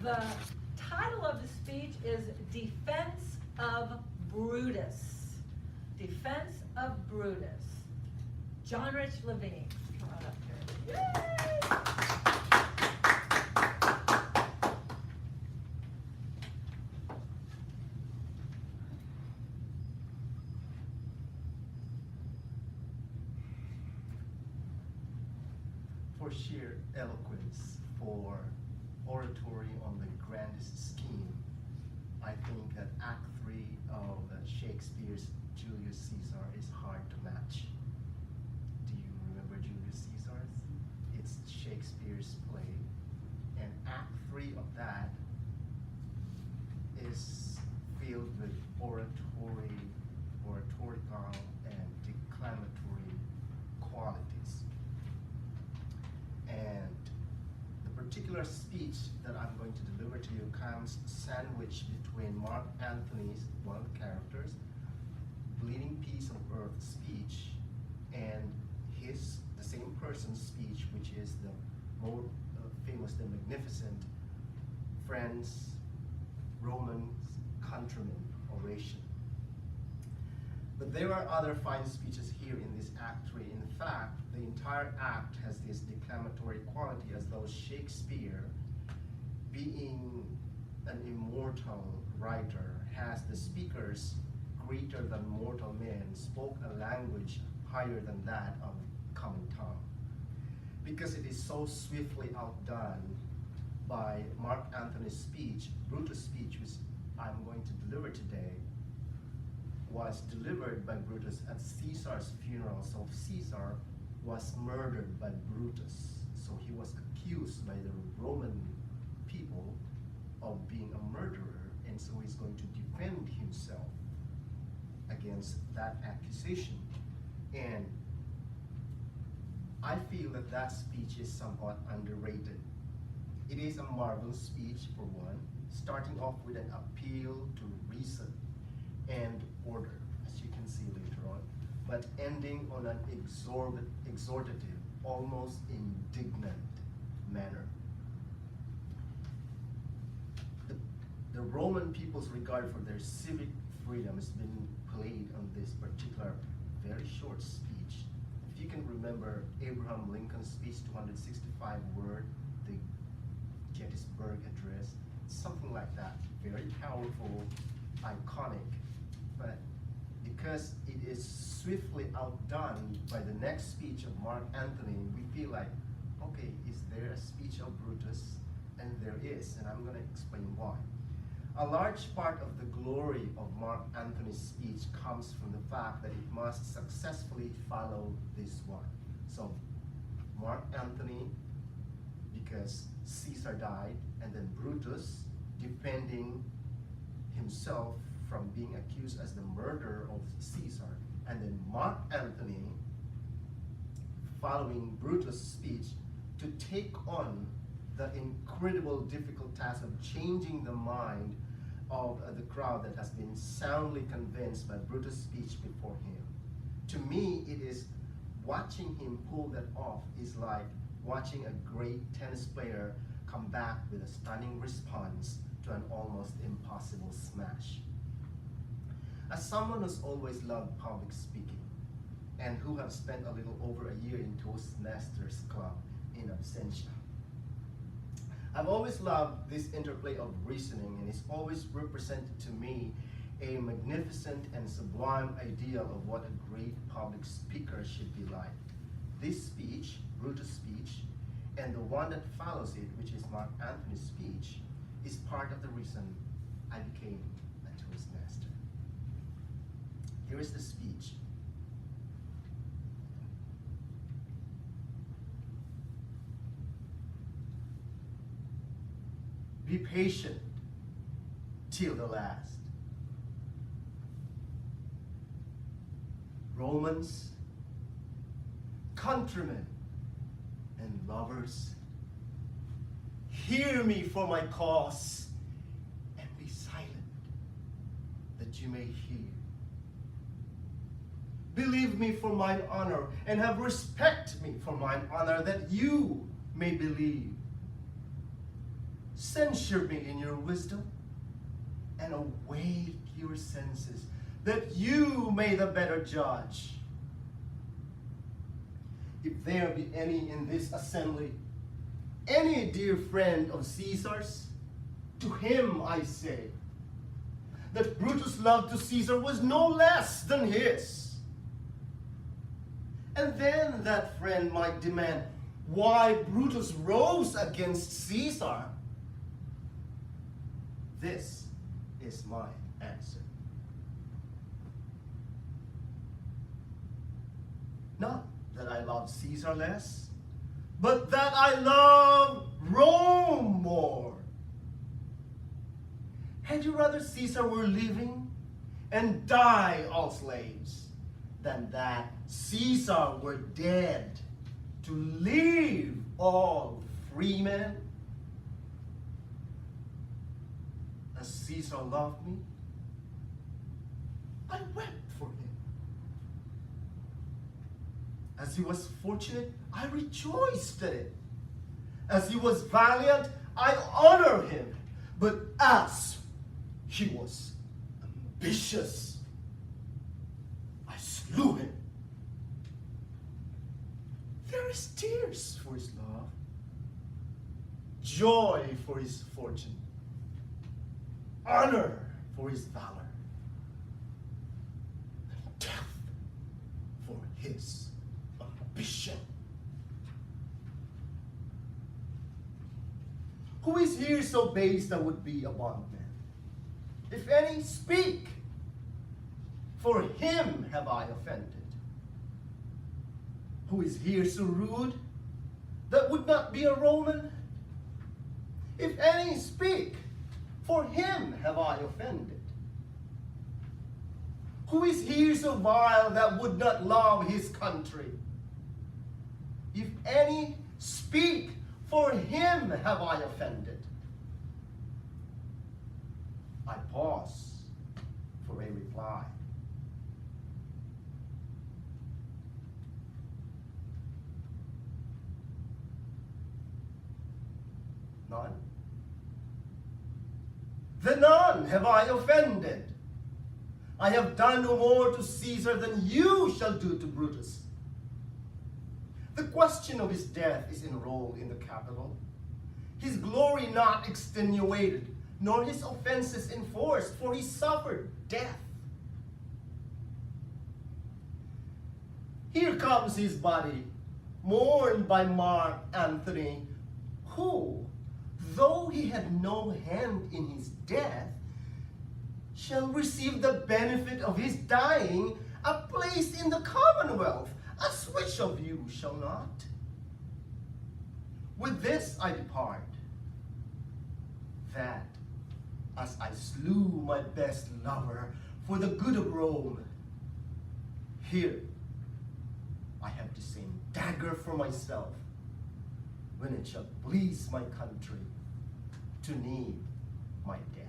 The title of the speech is Defense of Brutus. Defense of Brutus. John Rich Levine. Come on up here. Yay! For sheer eloquence, for oratory on the grandest scheme, I think that Act 3 of Shakespeare's Julius Caesar is hard to match. Do you remember Julius Caesar? It's Shakespeare's play, and Act 3 of that is filled with oratorical and declamatory qualities. And the particular speech that I'm going to deliver to you comes sandwiched between Mark Antony's, one of the characters, Bleeding Piece of Earth speech, and the same person's speech, which is the more famous, the magnificent Friends, Romans, Countrymen Oration. But there are other fine speeches here in this Act 3. In fact, the entire act has this declamatory quality, as though Shakespeare, being an immortal writer, has the speakers greater than mortal men, spoke a language higher than that of common tongue. Because it is so swiftly outdone by Mark Antony's speech, Brutus' speech, which I'm going to deliver today, was delivered by Brutus at Caesar's funeral. So Caesar was murdered by Brutus. So he was accused by the Roman people of being a murderer, and so he's going to defend himself against that accusation. And I feel that that speech is somewhat underrated. It is a marvelous speech, for one, starting off with an appeal to reason and order, as you can see later on, but ending on an exhortative, almost indignant manner. The Roman people's regard for their civic freedom has been played on this particular very short speech. If you can remember Abraham Lincoln's speech, 265 words, the Gettysburg Address, something like that, very powerful, iconic, but because it is swiftly outdone by the next speech of Mark Antony, we feel like, okay, is there a speech of Brutus? And there is, and I'm going to explain why. A large part of the glory of Mark Antony's speech comes from the fact that it must successfully follow this one. So, Mark Antony, because Caesar died, and then Brutus defending himself from being accused as the murderer of Caesar, and then Mark Antony following Brutus' speech to take on the incredible difficult task of changing the mind of the crowd that has been soundly convinced by Brutus' speech before him. To me, it is watching him pull that off is like watching a great tennis player come back with a stunning response to an almost impossible smash. As someone who's always loved public speaking and who have spent a little over a year in Toastmasters Club in absentia, I've always loved this interplay of reasoning, and it's always represented to me a magnificent and sublime ideal of what a great public speaker should be like. This speech, Brutus' speech, and the one that follows it, which is Mark Antony's speech, is part of the reason I became a Toastmaster. Here is the speech. Be patient till the last. Romans, countrymen, and lovers, hear me for my cause, and be silent, that you may hear. Believe me for mine honor, and have respect me for mine honor, that you may believe. censure me in your wisdom, and awake your senses, that you may the better judge. If there be any in this assembly, any dear friend of Caesar's, to him I say, that Brutus' love to Caesar was no less than his. And then that friend might demand why Brutus rose against Caesar. This is my answer. Not that I love Caesar less, but that I love Rome more. Had you rather Caesar were living and die all slaves, than that Caesar were dead to live all free men? As Caesar loved me, I wept for him. As he was fortunate, I rejoiced at it. As he was valiant, I honor him. But as he was ambitious, I slew him. There is tears for his love, joy for his fortune, honor for his valor, and death for his ambition. Who is here so base that would be a bondman? If any, speak. For him have I offended. Who is here so rude that would not be a Roman? If any, speak. For him have I offended. Who is here so vile that would not love his country? If any, speak. For him have I offended. I pause for a reply. None? Then none have I offended. I have done no more to Caesar than you shall do to Brutus. The question of his death is enrolled in the Capitol, his glory not extenuated, nor his offenses enforced, for he suffered death. Here comes his body, mourned by Mark Antony, who, though he had no hand in his death, shall receive the benefit of his dying, a place in the commonwealth, as which of you shall not? With this I depart, that as I slew my best lover for the good of Rome, here I have the same dagger for myself, when it shall please my country to need my death.